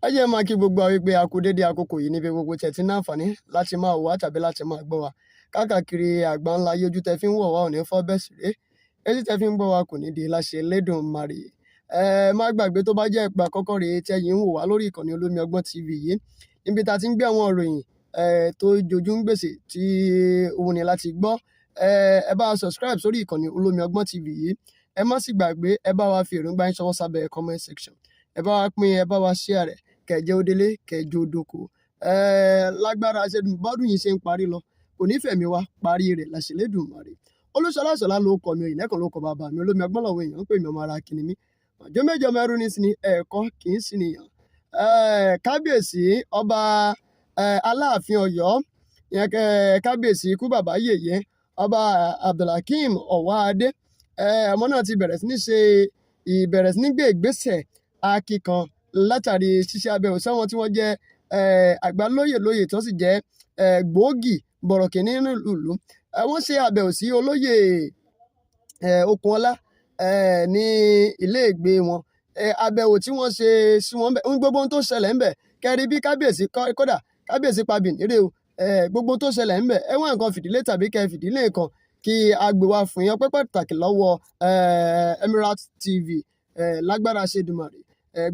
Ẹ jẹ́ máa kí gbogbo wa wípé a kú dédé àkókò yìí níbi gbogbo tẹ́ ti ní àǹfààní láti máa wò wá tàbí láti máa gbọ́ wa. Káàkiri àgbáńlá ayé ojú tẹ́ fi ń wò wá ò ní fọ́ bẹ́ẹ̀ sì ré. Etí tẹ́ fi ń gbọ́ wa kò ní di láṣẹ Elédùmarè. Má gbàgbé tó bá jẹ́ ìgbà àkọ́kọ́ rèé tí ẹ̀yin ń wò wá lórí ìkànnì Olómi Ọgbọ́n TV yìí, níbi tá a ti ń gbé àwọn ìròyìn tó jojú ń gbèsè tí ó wuni láti gbọ́. Ẹ bá wa subscribe sórí ìkànnì Olómi Ọgbọ́n TV yìí. Ẹ má sì gbàgbé ẹ bá wa fi èròǹgbà yín ṣọwọ́ sábẹ́ comment section. Ẹ bá wa pín, ẹ bá wa share rẹ̀, kẹ̀jẹ́ ó délé, kẹ̀jẹ́ ó dóko. Lágbára ṣẹ́dùn bọ́dún yìí ṣe ń parí lọ, kò ní fẹ̀mí wa parí rẹ̀ láṣẹ Elédùmarè. Olúṣọlá Ṣọlá ló kọ mi, ìnẹ́kan ló kọ bàbá mi, Olómi Ọgbọ́n lọ́wọ́ èèyàn ń pè mí ọmọ ara kìnní mi. Ọjọ́ méje ọmọ ẹrú ní sí ni ẹ̀ẹ̀kọ́ kì í sí nìyàn. Kábíyèsí ọba Aláàfin Ọ̀yọ́, kábíyèsí ikú bàbá yèyé, ọba Abdulhakeem Ọ̀wáadé, ọmọ náà ti bẹ̀rẹ̀ sí ní gbé ìgbésẹ̀ akíkan látàrí ṣíṣe àbẹ̀wò sáwọn tí wọ́n jẹ́ àgbàlóyè tó sì jẹ́ gbòógì bọ̀rọ̀kì nínú ìlú. Wọ́n ṣe àbẹ̀wò sí olóyè Okunola ní iléègbé wọn. Àbẹ̀wò tí wọ́n ṣe sí wọn bẹ́ẹ̀, gbogbo ohun tó ṣẹlẹ̀ ń bẹ̀, kẹ́rí bí kábíyèsí kódà kábíyèsí pa bìnírè o, gbogbo ohun tó ṣẹlẹ̀ ń bẹ̀, ẹ wá nǹkan fìdílé tàbí kẹ́ fìdílé nǹkan kí a gbé wá fún yín. Ọpẹ́ pàtàkì lọ́wọ́ Emirates TV, lágbára ṣèdùmarè.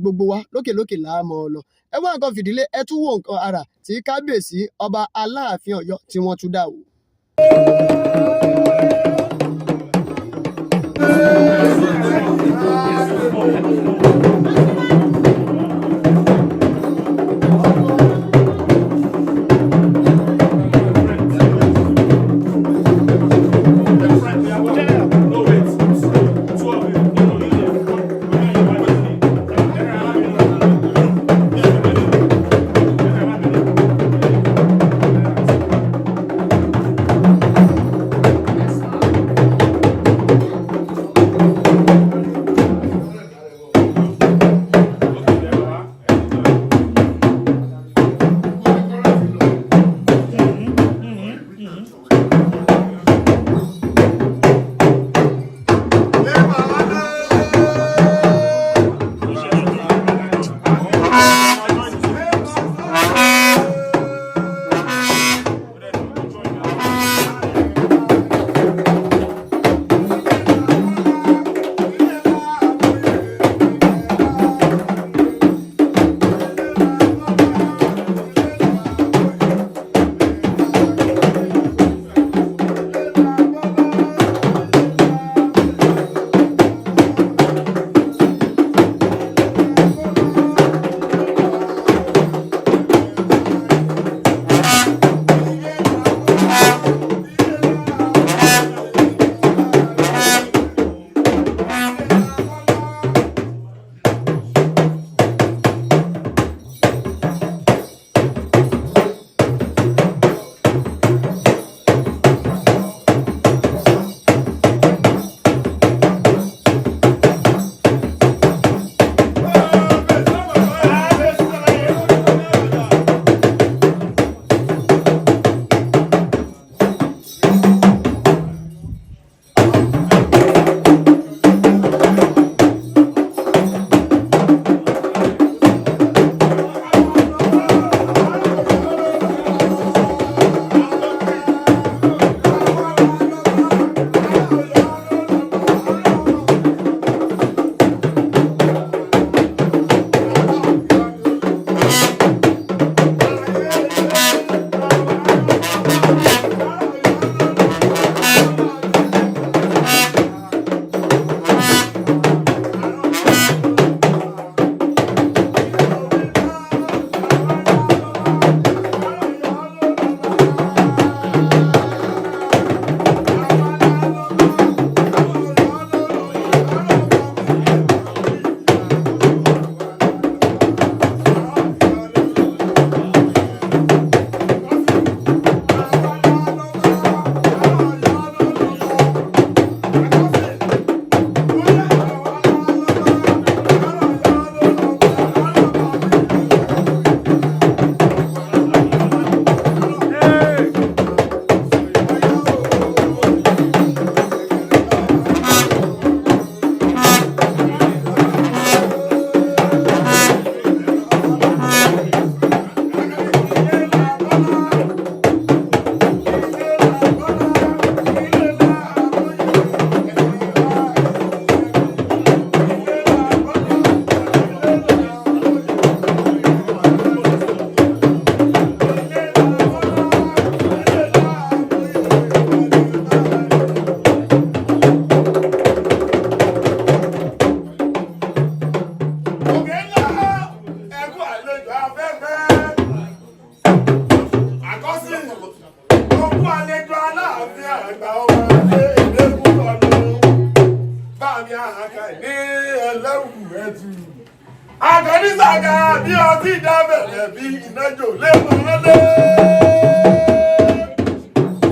Gbogbo wa lókè là á mọ̀ ọ́ lọ. Ẹ wá nǹkan fìdílé, ẹ tún wo nǹkan àrà tí kábíyèsí ọba Aláàfin Ọ̀yọ́ tí wọ́n tún dá wò. àga bí ọtí dábẹ̀rẹ̀ bí ìnájò lé mọ́lé.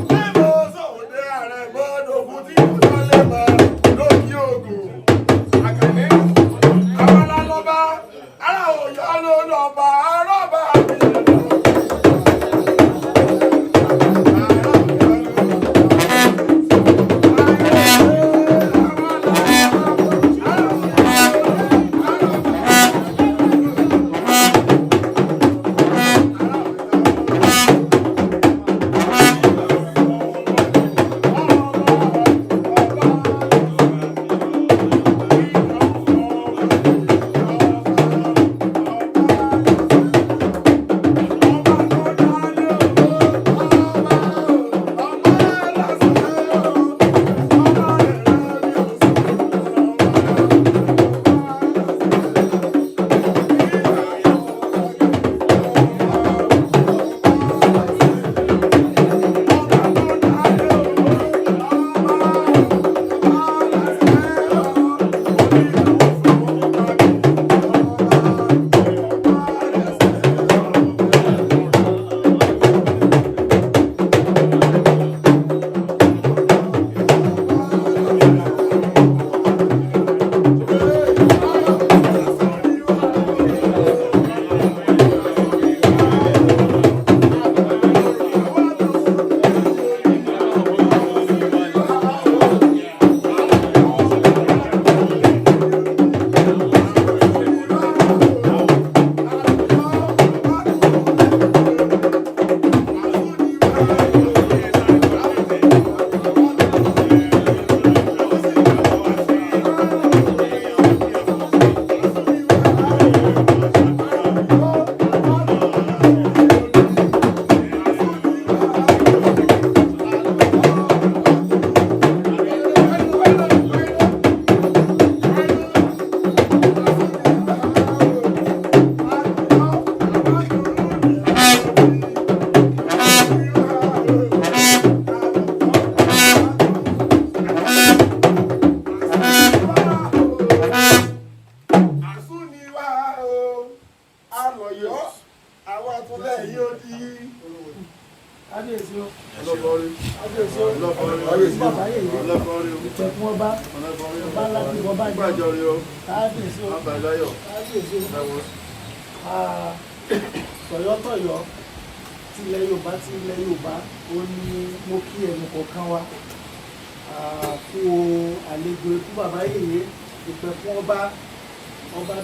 Bíbo sòwòdé ààrẹ gbọ́dọ̀ fún tí kò tán lé mọ́ lókè ògùn. Àkànní àwọn alọ́ba ará òyà ló lọ́ba arọ́ba mi. Tọ̀yọ́tọ̀yọ́ tilẹ̀ Yorùbá ó ní mo kí ẹnu kọ̀ọ̀kan wa kú àlejò ikú bàbá yèyé ìpẹ́ fún ọba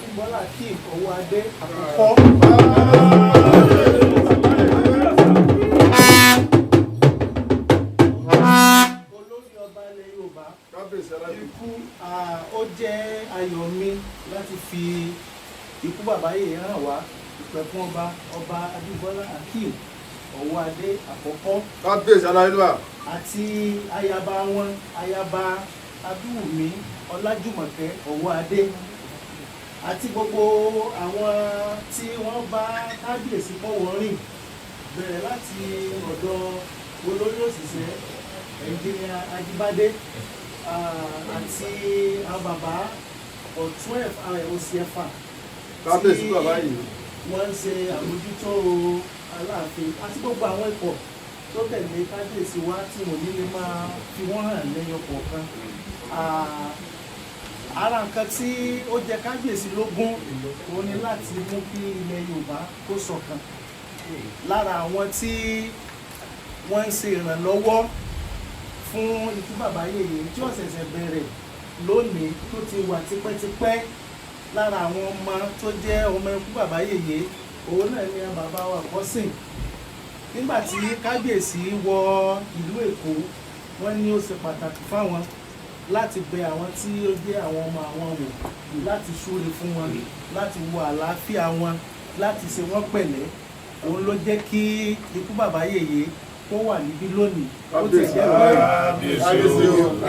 Bímbọ́lá kí ọwọ́ adé àkọ́kọ́. Olórí ọba ilẹ̀ Yorùbá ikú ó jẹ́ ayọ̀ mi láti fi ikú bàbá yèyé hàn wá ìpẹ́ fún ọba Bímbọ́lá Akeem ọwọ́ adé àkọ́kọ́. Kábíyèsí aláìlúwà. Àti ayaba wọn ayaba Adúwùmí Ọlájùmọ̀kẹ́ ọwọ́ adé àti gbogbo àwọn tí wọ́n bá kábíyèsí pọ̀wọ́ rìn bẹ̀rẹ̀ láti ọ̀dọ̀ olórí òṣìṣẹ́ ẹnjìnìà Ajíbádé àti àwọn bàbá ọ̀tún òsì ẹ̀fà kábíyèsí bàbá yìí wọ́n ń ṣe àmójútó Aláàfin àti gbogbo àwọn ikọ̀ tó tẹ̀lé kábíyèsí wa tí mo nílé máa fi wọ́n hàn lẹ́yìn kọ̀ọ̀kan. Ara nǹkan tí ó jẹ kábíyèsí lógún òun ni láti mú kí ilẹ̀ Yorùbá kó ṣọ̀kan. Lára àwọn tí wọ́n ń ṣe ìrànlọ́wọ́ fún ikú bàbá yèyé tí ó ṣẹ̀ṣẹ̀ bẹ̀rẹ̀ lónìí tó ti wà tipẹ́tipẹ́ lára àwọn ọmọ tó jẹ́ ọmọ ikú bàbá yèyé òun náà ni bàbá wa Kọ́sìn. Nígbà tí kábíyèsí wọ ìlú Èkó wọ́n ní ó ṣe pàtàkì fáwọn láti bẹ àwọn tí ó jẹ́ àwọn ọmọ àwọn wò láti súre fún wọn láti wo àlàáfíà wọn láti ṣe wọ́n pẹ̀lẹ́. Òun ló jẹ́ kí ikú bàbá yèyé kó wà níbí lónìí. Ó ti jẹ́ pé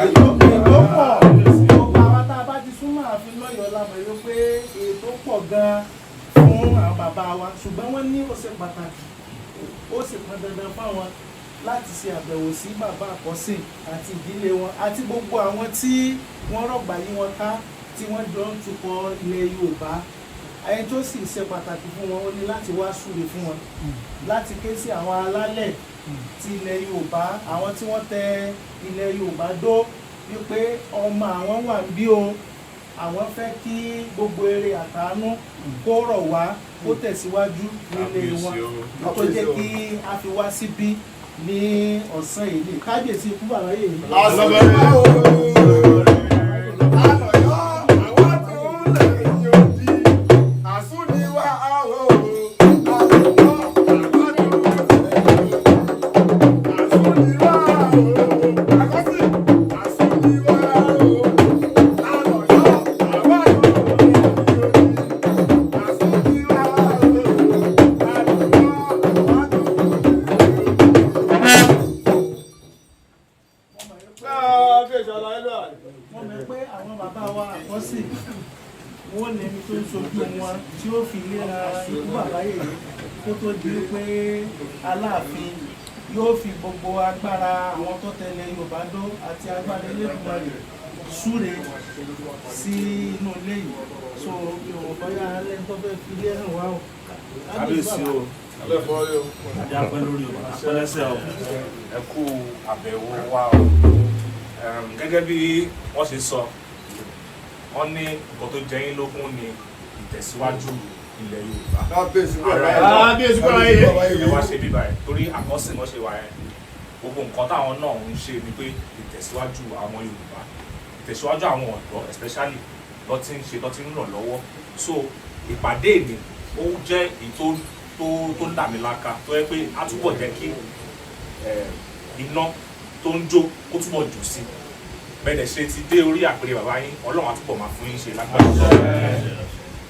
ètò pọ̀ gbogbo àwọn tá a bá ti súnmọ́ ààfin lọ́yọ̀ọ́ lámọ̀ yóò pé ètò pọ̀ gan-an fún àwọn bàbá wa ṣùgbọ́n wọ́n ní ó ṣe pàtàkì ó sì pọn dandan fáwọn láti ṣe àbẹ̀wò sí bàbá Àkọ́sìn àti ìdílé wọn àti gbogbo àwọn tí wọ́n rọ̀gbà yí wọn ká tí wọ́n jọ ń tukọ̀ ilẹ̀ Yorùbá ẹni tó sì ṣe pàtàkì fún wọn ó ní láti wá súre fún wọn láti ké sí àwọn alálẹ̀ ti ilẹ̀ Yorùbá, àwọn tí wọ́n tẹ ilẹ̀ Yorùbá dó wípé ọmọ àwọn wà ń bí o, àwọn fẹ́ kí gbogbo eré àtàánú kó rọ̀ wá kó tẹ̀síwájú nílé wọn tó jẹ́ kí a fi wá síbí ní ọ̀sán yìí. Kábíyèsí ikú bàbá yìí. Wọ́n mọ̀ pé àwọn bàbá wa àkọ́sì wọ́n lẹ́ni tó ń sojú wọn tí ó fi léra ikú bàbá yìí kó tó di pé Aláàfin yóò fi gbogbo agbára àwọn tó tẹ̀lé Yorùbá dó àti agbára Elédùmarè súre sí inú ilé yìí. So Yorùbá yà á lẹ́nu tó fẹ́ fi lé hàn wá o. Kábíyèsí o. Ajá pẹ́ lórí o, apẹ́lẹ́sẹ̀ o. Ẹ kú àbẹ̀wò wa o. Gẹ́gẹ́ bí wọ́n ṣe sọ, wọ́n ní nǹkan tó jẹ yín lógún ni ìtẹ̀síwájú ilẹ̀ Yorùbá. Kábíyèsí wá ṣe bíbá ẹ̀ torí àkọsìn wọ́n ṣe wà ẹ̀. Gbogbo nǹkan táwọn náà ń ṣe ni pé ìtẹ̀síwájú àwọn Yorùbá, ìtẹ̀síwájú àwọn ọ̀dọ́ especially lọ́ ti ń ṣe lọ́ ti ń ràn lọ́wọ́. So ìpàdé mi ó jẹ́ ètò tó ń dà mí láka tó yẹ pé á túbọ̀ jẹ́ kí iná tó ń jó kó túbọ̀ jù sí bẹ́ẹ̀ ṣe ti dé orí àpèrè bàbá yín Ọlọ́run á túbọ̀ máa fún yín ṣe lágbára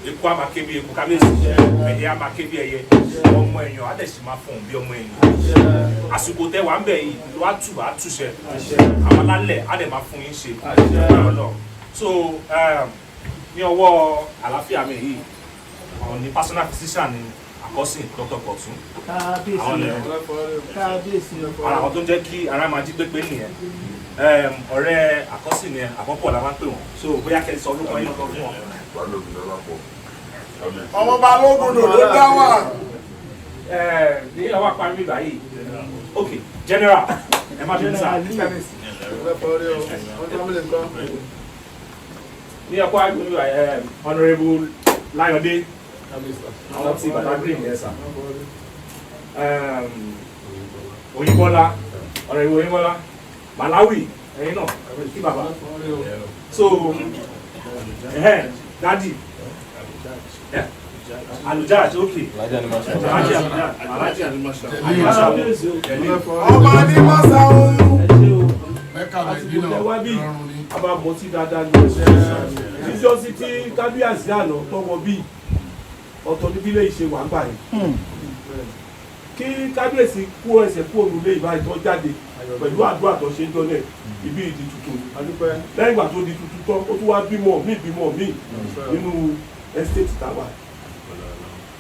eku á máa ké bí eku kábíyèsí ẹyẹ á máa ké bí ẹyẹ ọmọ èèyàn á dẹ̀ sì máa fọ̀hún bí ọmọ èèyàn àsìkò tẹ́ wà ń bẹ̀ yìí ló á túṣẹ àwọn alálẹ̀ á dẹ̀ máa fún yín ṣe so ní ọwọ́ àlàáfíà mi yìí àwọn ní personal physician ni àkọ́sìn Dr. Kọ̀tún àwọn tó ń jẹ́ kí ara máa jí pépé nìyẹn ọ̀rẹ́ àkọ́sìn ni àkọ́pọ̀ la máa ń pè wọ́n so bóyá kẹ́ ẹ sọ orúkọ yín lọ́kọ́ fún wọn. ọmọ Balógun ló dá wà. ní ọwọ́ apá mi báyìí ok general ẹ má bínú sáà ní ọkọ̀ àgbẹ̀mí báyìí honourable Láyọ̀dé àwọn tí bàbá green yẹn sà Oyinbọ́lá ọ̀rẹ́ ìwé Oyinbọ́lá Malawi ẹ̀yin náà kí bàbá so dadi Alujaj ok Alhaji Animasha ọmọ ní mọ́sá ooru àbámọ̀ tí dáadáa ní ọ̀sẹ̀ níjọ́ sí tí kábíyèsí àná tọwọ́ bíi ọ̀tọ̀ níbi ilé ìṣe wà gbà yìí kí kábíyèsí kú ẹsẹ̀ kú òun lé ìbáyìí tó jáde pẹ̀lú àdúrà tó ṣe ń jọ́lẹ̀ ibi ìdí tuntun lẹ́yìn ìgbà tó di tuntun tán ó tún wá bímọ míì nínú ẹ́stéètì táwa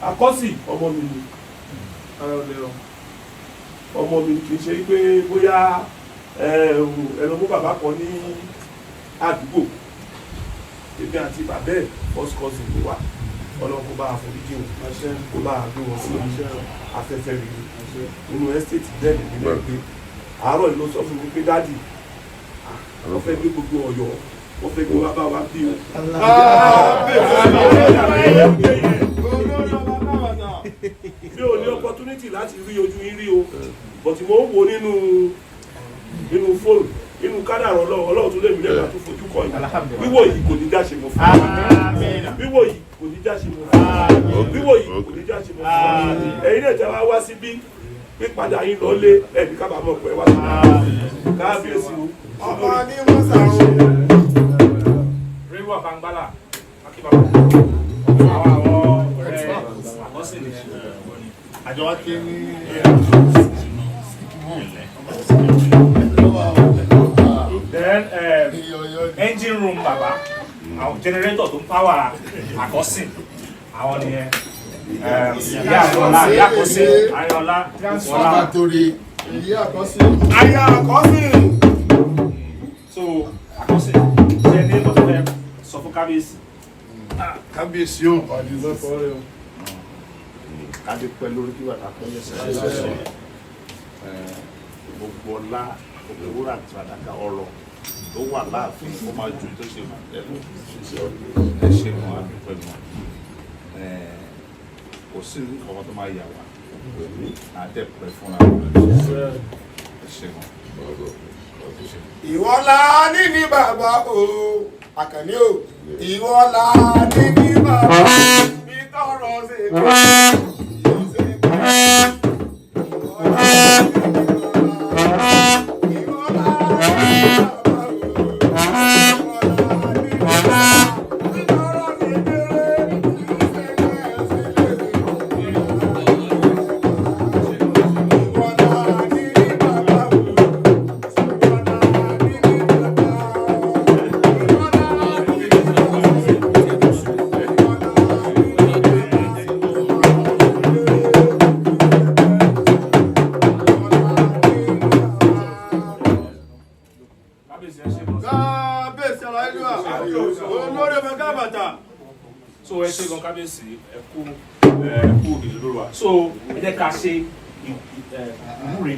àkọ́sì ọmọ mi ni kì í ṣe pé bóyá ẹ̀rọ mú bàbá kan ní àdúgbò èmi àti bàbá ẹ̀ first cousin ni wà Ọlọ́run kó bá àforíjì wọn kó bá gbé wọn sí afẹ́fẹ́ rere nínú ẹ́stéètì bẹ́ẹ̀ nílẹ̀ pé àárọ̀ ìlú sọ fún mi pé dádì wọ́n fẹ́ gbé gbogbo Ọ̀yọ́ wọ́n fẹ́ gbé wá bá wa bí o. mi ò ní opportunity láti rí ojú yín rí o but mo ń wo nínú fóònù nínú kádàrá Ọlọ́run tó lè mí lẹ́gbàá tó fojú kọ yìí wíwò yìí kò ní jáṣe mo fún wíwò yìí kò ní jáṣe mo fún wíwò yìí kò ní jáṣe mo fún ẹ̀yin náà tẹ́ wá sí bí pípadà yín lọ lé ẹ̀mí kábàámọ̀ pé wá sí kábíyèsí ọmọ ní mọ́sá ooru. ríwọ̀ bangbala akíbàbà àwọn ọ̀rẹ́ àkọ́sìn ni àjọ wá ké ní then engine room bàbá àwọn generator tó ń power àkọ́sìn àwọn nìyẹn ìyá àkọ́lá ìyá àkọ́sìn ayọ̀lá wọlá ayé àkọ́sìn. so àkọ́sìn ṣe ní ọ̀tọ̀ ẹ̀ sọ fún kábíyèsí kábíyèsí o. Kádé pẹ́ lórí kí bàtà pẹ́ lẹ́sẹ̀. Gbogbo ọlá òwúrọ̀ àti àdàkà ọ̀rọ̀ tó wà láàfin ó máa ju tó ṣe máa tẹ̀lé. Ẹ ṣe mọ́ àdúpẹ́ mọ́. Kò sí nǹkan tó máa yà wá. Àdẹ́pẹ́ fúnra wa. Ẹ ṣe mọ́. Ìwọ la ní ní bàbá o, Àkànní o. Ìwọ la ní ní bàbá bí tọrọ ṣe kọ́. So ẹ ṣe gan kábíyèsí ẹ kú òdìdí lórí wa so ẹ jẹ́ ká ṣe ìwúre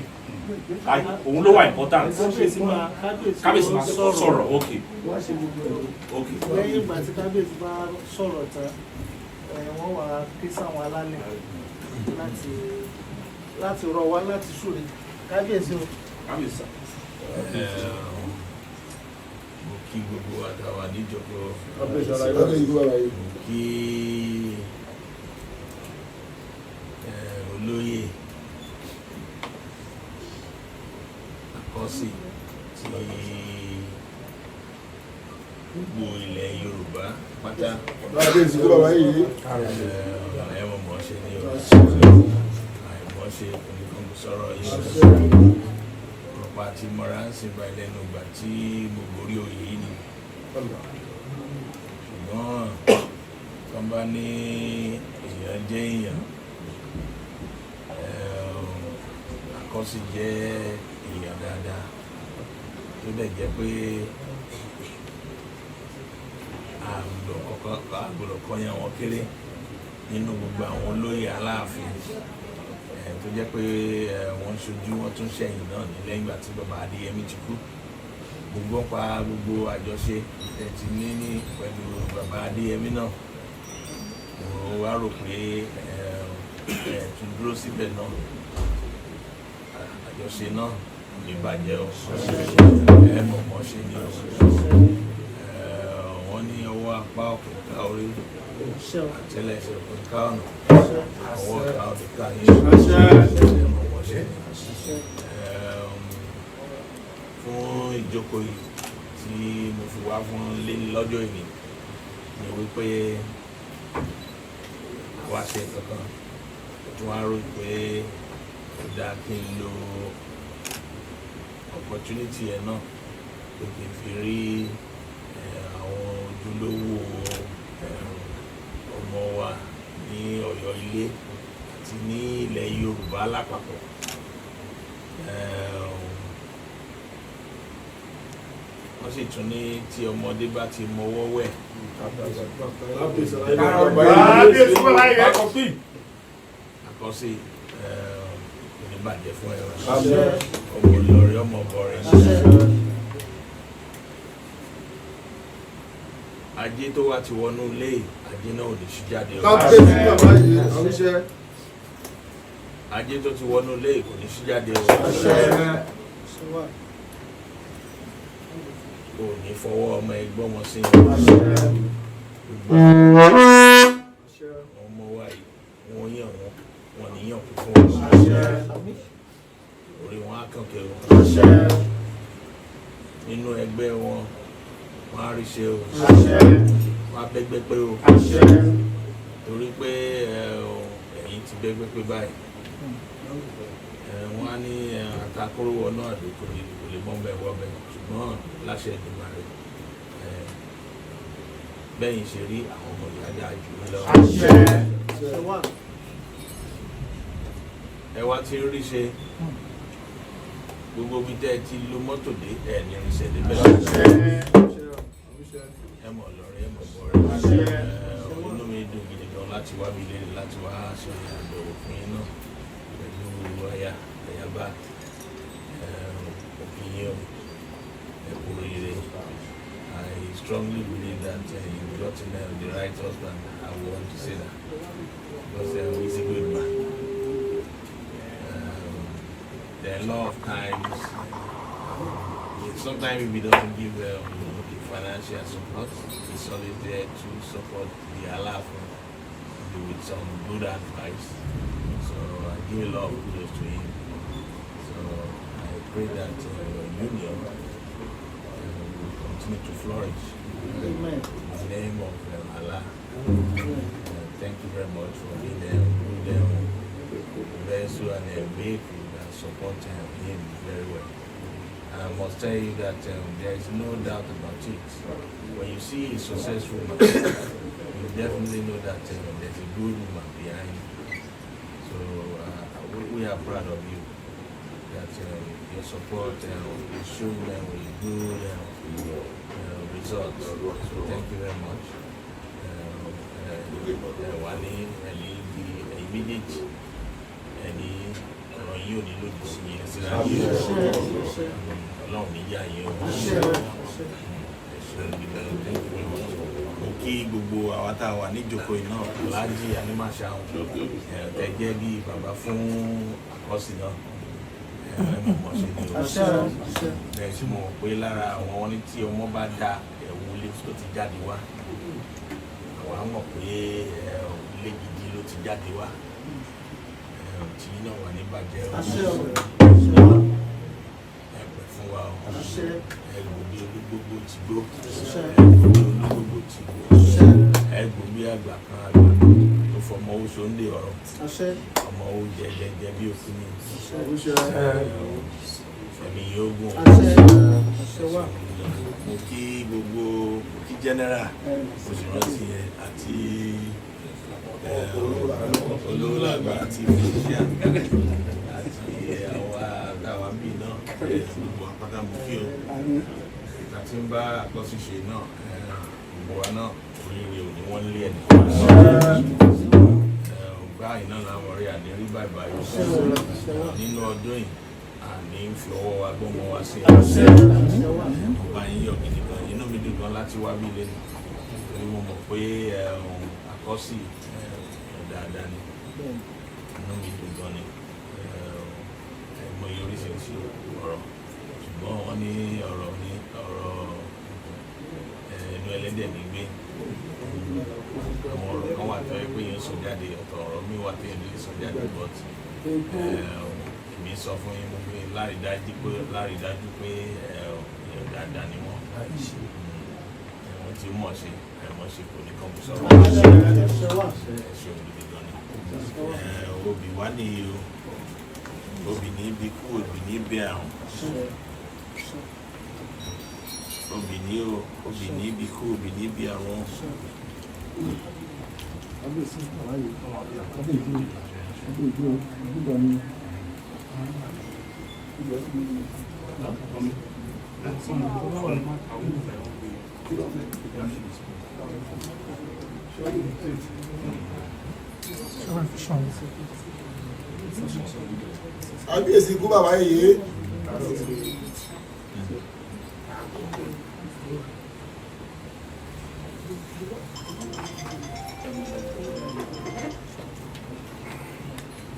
òun ló wà important kábíyèsí máa sọ̀rọ̀ ok. Lẹ́yìn ìgbà tí kábíyèsí bá sọ̀rọ̀ tán wọ́n wá ké sáwọn alálẹ̀ láti rọ̀ wá láti súre kábíyèsí o. Kábíyèsí. Mo kí gbogbo àtàwà níjọpọ̀ mo kí olóyè Àkọ́sì ti gbogbo ilẹ̀ Yorùbá pátá ẹ̀wọ̀n mọ̀ọ́ṣe ní àìmọ̀ọ́ṣe oníkan sọ̀rọ̀ yìí ọ̀pá àti mọ́ra ń sìn báyìí lẹ́nu ìgbà tí mo gorí oyè yìí ni ṣùgbọ́n tó bá ní èèyàn jẹ́ èèyàn Àkọ́sì jẹ́ èèyàn dáadáa tó dẹ̀ jẹ́ pé àgbọ̀dọ̀ kọ́yàn wọn kéré nínú gbogbo àwọn olóyè Aláàfin tó jẹ́ pé wọ́n ṣojú wọ́n tún ṣẹ̀yìn náà ní lẹ́yìn ìgbà tí bàbá Adéyẹmí ti kú gbogbo pa gbogbo àjọṣe ti ní pẹ̀lú bàbá Adéyẹmí náà mo wá rò pé tún dúró síbẹ̀ náà àjọṣe náà ní bàjẹ́ o mọ̀mọ́ ṣe ni wọ́n ní ọwọ́ apá ọ̀pọ̀ ká orí àtẹ́lẹsẹ̀ ọ̀pọ̀ ká ọ̀nà ọwọ́ ká ọ̀dọ̀ ká yín mọ̀mọ́ ṣe ni fún ìjókòó yìí tí mo fi wá fún lọ́jọ́ ìní ni wípé wá ṣe kankan tí wọ́n á rò pé ó dáa kí n lo opportunity ẹ̀ náà pé kí n fi rí àwọn ojúlówó ọmọ wa ní Ọ̀yọ́ ilé àti ní ilẹ̀ Yorùbá lápapọ̀. Wọ́n sì tún ní tí ọmọdé bá ti mọwọ́ wẹ̀. Àkọ́sì kò ní bàjẹ́ fún ẹ̀rọ ọmọ Ìlọrin ọmọ bọ̀rẹ̀ ajé tó wá ti wọnú ilé ajé náà ò lè ṣí jáde ajé tó ti wọnú ilé kò ní ṣí jáde kò ní fọwọ́ ọmọ ẹgbọ́n wọn sí ọmọ wa yìí wọ́n yàn wọ́n níyàn kú fún wọn orí wọn á kàn kẹ́ wọn nínú ẹgbẹ́ wọn wọ́n á rí ṣe o wọ́n á bẹ́gbẹ́ pé o torí pé ẹ̀yin ti bẹ́gbẹ́ pé báyìí wọ́n á ní àtakórówọ náà àdókò ní kò lè mọ́ bẹ́ẹ̀ wọ́ bẹ́ẹ̀ ṣùgbọ́n láṣẹ ìdìbò rẹ̀ bẹ́yìn ṣe rí àwọn ọmọ ìyá dáa jù ní lọ. ẹ wá ti rí ṣe gbogbo bí tẹ́ ẹ ti lo mọ́tò dé ẹ̀ ní ìrìnsẹ̀ débẹ̀ ẹ mọ̀ lọ́rẹ́ ẹ mọ̀ bọ́rẹ́ inú mi dùn gidi gan láti wá mi lé láti wá ṣe àbẹ̀wò fún yín náà pẹ̀lú ayaba opinion ẹ̀kú rere. I strongly believe that you've gotten the right husband. I want to say that because he's a good man. There are a lot of times, sometimes if he doesn't give the financial support, he's always there to support the Alafin with some good advice. So I give a lot of kudos to him. So I pray that your union will continue to flourish. Amen. In the name of Allah. Thank you very much for being there. Vessel and a vehicle that support him very well. And I must tell you that there is no doubt about it. When you see a successful man, you definitely know that there's a good woman behind you. So we are proud of you. That your support is showing them with good results. So thank you very much. Wale, immediate, any you need to see along the year. Mo kí gbogbo àwa tá a wà níjókòó iná Láàjì Animasha ẹ jẹ́ bí bàbá fún àkọ́sí náà mọ̀ ṣe ní oṣù bẹ́ẹ̀ tí mo mọ̀ pé lára àwọn wọn ní tí ọmọ bá dá ẹ̀wù ilé tó ti jáde wá àwọn á mọ̀ pé ilé gidi ló ti jáde wá tí náà wà ní bàjẹ́ ẹ̀pẹ̀ fún wa ẹ̀gbọ́n bí olúgbogbo ti gbó ẹ̀gbọ́n bí olúgbogbo ti gbó ẹ̀gbọ́n bí àgbà kan àgbà tó fọmọ owó sóńdè ọ̀rọ̀ ọmọ owó jẹjẹjẹ bí òkú ní ẹ̀mí yóò gùn mo kí gbogbo kí general òṣìṣẹ́ ẹ̀ àti olólàgbà àti ìfìṣíà àti àwọn àtàwà bíi náà gbogbo àpáta mú kí o ìgbà tí ń bá àkọsíṣe náà gbogbo wa náà oríire òní wọ́n lé ẹnì báyìí náà làwọn ọ̀rẹ́ àdérí báyìí nínú ọdún yìí àní ń fi ọwọ́ wa gbọ́mọ wa sí ọba yín yọ̀ gidi gan inú mi dùn gan láti wá bí lẹ́nu torí mo mọ̀ pé àkọ́sí dáadáa ni inú mi dùn gan ni mo yí oríṣiríṣi ọ̀rọ̀ ṣùgbọ́n wọ́n ní ọ̀rọ̀ ẹnu ẹlẹ́dẹ̀ ní gbé àwọn ọ̀rọ̀ kan wà tó yẹ pé yẹn sọ jáde ọ̀tọ̀ ọ̀rọ̀ mi wà tó yẹn lè sọ jáde but èmi sọ fún yín mo fi lárídájú pé èèyàn dáadáa ni wọ́n ti mọ̀ ṣe ẹ̀mọ́ ṣe kò ní kàn mú sọ̀rọ̀ ẹ̀ṣẹ̀ ògidì gan ni obì wá ní obì ní ibi kú obì ní ibi àrùn obì ní ibi kú obì ní ibi àrùn. Àbíyèsí ikú bàbá yìí.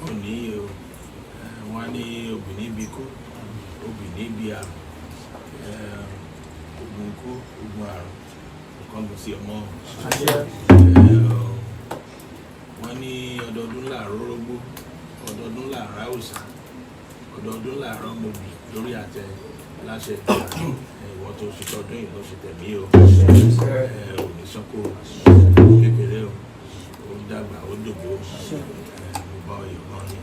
Òní wọ́n ní obìnrin bí kú obìnrin bí àrùn ogun kú ogun àrùn nǹkan ló sí ọmọ wọ́n ní ọdọọdún làárọ̀ rógbó ọdọọdún làárọ̀ àwòsàn ọdọọdún làárọ̀ mọ̀bì lórí àtẹ láṣẹ ìwọ tó ṣe tọdún yìí ló ṣe tẹ̀mí o òní sọ́kò kékeré o ó dàgbà ó dògbò mo bá ọyọ kan ní.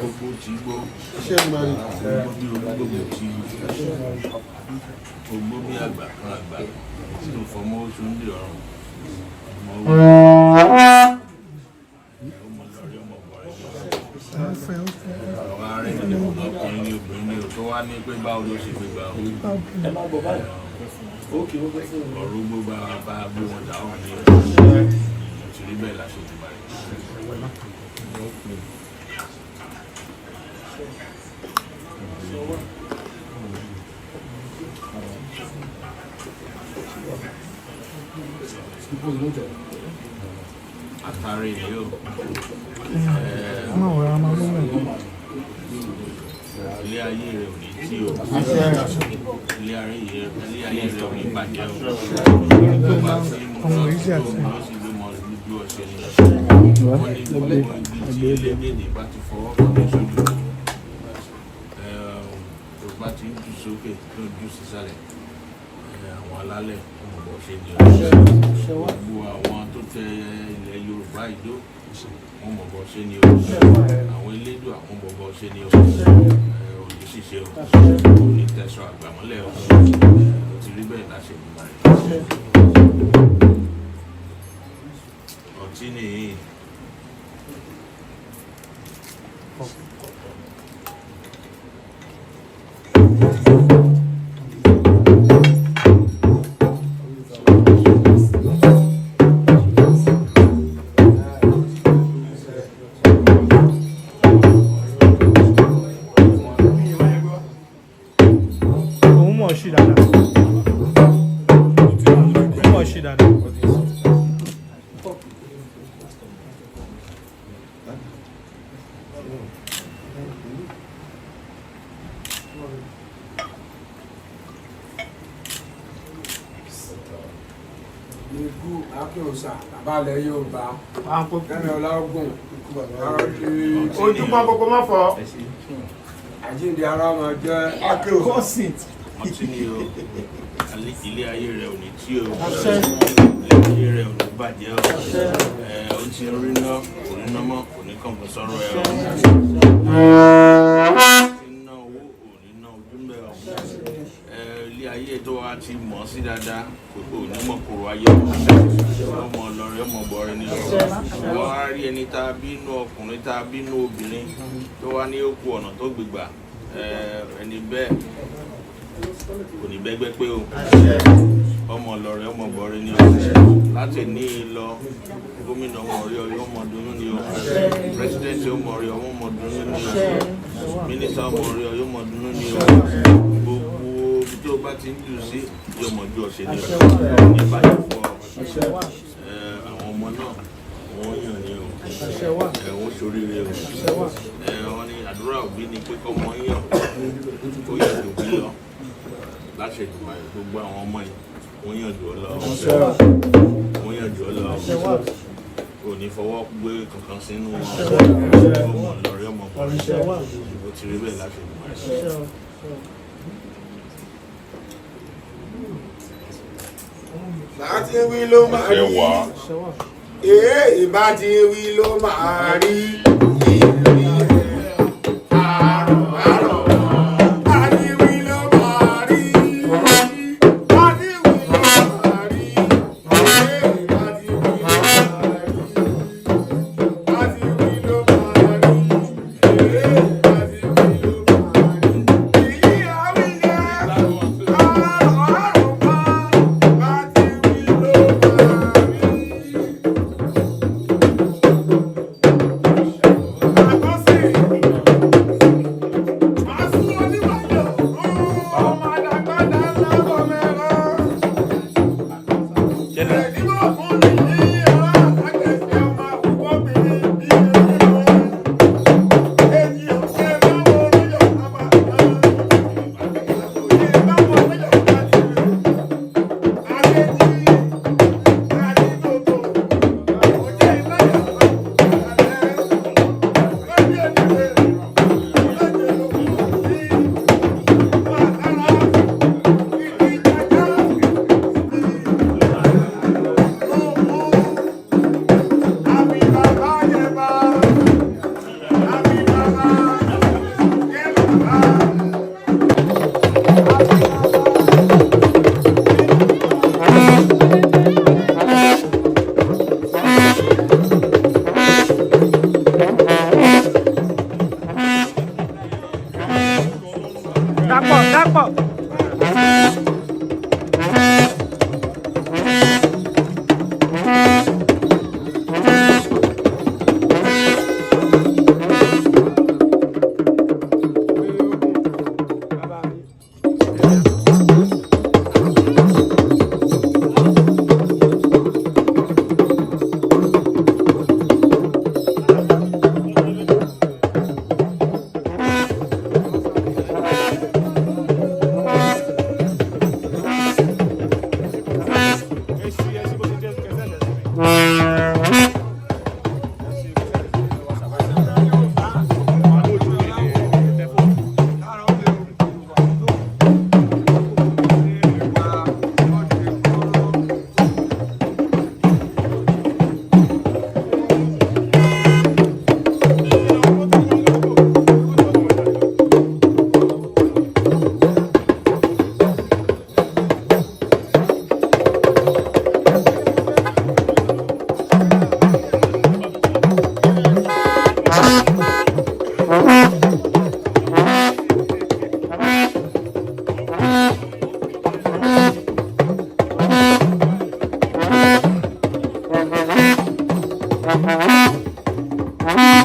gbogbo tí gbó ṣé ń gbọ́ ni. gbogbo bí olúgbogbo tí gbogbo bí àgbà kan àgbà tí ó fọmọ oṣù ń dè ọrùn ọmọ lọrí ọmọ bọ̀rẹ̀ àwọn ará ìdílé ọkùnrin ní obìnrin ní o tó wá ní pé báwo ló ṣe gbé gbà ó ọ̀rọ̀ gbogbo bá gbé wọn dá wọn ní ìṣòrí bẹ́ẹ̀ láṣẹ ìdìbò rẹ̀. Atari ni o. Ilé ayé rẹ̀ ò ní tí o. Ilé ayé rẹ̀ ò ní bàjẹ́ o. Nígbà tí mo lọ sí ìlú ló sì gbé mọ lójú ọ̀sẹ̀ ni. Wọ́n ní gbogbo ibi tí elédèdè bá ti fọwọ́ kàn ní sójú. Tó bá ti ń jù sókè tó ń jù sísàlẹ̀. Àwọn alálẹ̀ ọmọ bọ̀ ṣe ni o. Gbogbo àwọn tó tẹ ilẹ̀ Yorùbá ìjó wọn mọ̀ bọ́ ṣe ni o. Àwọn elédò àwọn mọ̀ bọ́ ṣe ni o. Òní ṣiṣẹ́ o. Òní tẹ̀sán àgbàmọ́lẹ̀ o. O ti rí bẹ́ẹ̀ láṣẹ ìgbìmọ̀ rẹ̀. Ọtí nìyí. Ikú Akínòsà àbálẹ̀ Yorùbá Kẹ́mi Ọláògùn ojúmọ́ gbogbo má fọ́ àjíǹde ara ọmọ jẹ́ Akínòsà. Ọtí ni o. Ilé ayé rẹ̀ ò ní tí o. Ilé ayé rẹ̀ ò ní bàjẹ́ o. Ó ti rí ná kò ní ná mọ́ kò ní kànkan sọ̀rọ̀ ẹ̀ o. Ti ná owó ò ní ná ojú mbẹ́ o. Ilé ayé tó wá ti mọ̀ sí dáadáa kò ní mọ̀ kòrò ayé ọmọ ọlọ́rẹ̀ ọmọ bọ̀rẹ̀ ni o. Wọ́n á rí ẹni tá a bínú ọkùnrin tá a bínú obìnrin tó wá ní òkú ọ̀nà tó gbégbà ẹni bẹ́ẹ̀ kò ní bẹ́gbẹ́ pé o. Ọmọ ọlọ́rẹ̀ ọmọ bọ̀rẹ̀ ni o. Láti ní lọ gómìnà ọmọ orí ọyọ ọmọ dunu ni o. Pírẹsidẹ́ntì ọmọ orí ọmọ dunu ni o. Mínísítà ọmọ orí ọyọ ọmọ dunu ni o. Gbogbo ibi tó bá ti ń jù sí yọmọ ju ọ̀sẹ̀ ni o. Ní báyìí fọ àwọn ọmọ náà wọ́n yàn ní o. Wọ́n ṣoríire o. Wọ́n ní àdúrà òbí ni pé kọ́ ọmọ yàn ó yẹ kó bí lọ láṣẹ ìgbìmọ̀ gbogbo àwọn ọmọ yìí wọ́n yàn jù ọ lọ. Wọ́n yàn jù ọ lọ. Kò ní fọwọ́ gbé kankan sínú ọmọ lọ́rẹ́ ọmọ bọ̀rẹ́. Ó ti rí bẹ́ẹ̀ láṣẹ ìgbìmọ̀ rẹ̀. Bá ti wí ló máa rí. Ìbá ti wí ló máa rí. Dápọ̀. Thank you.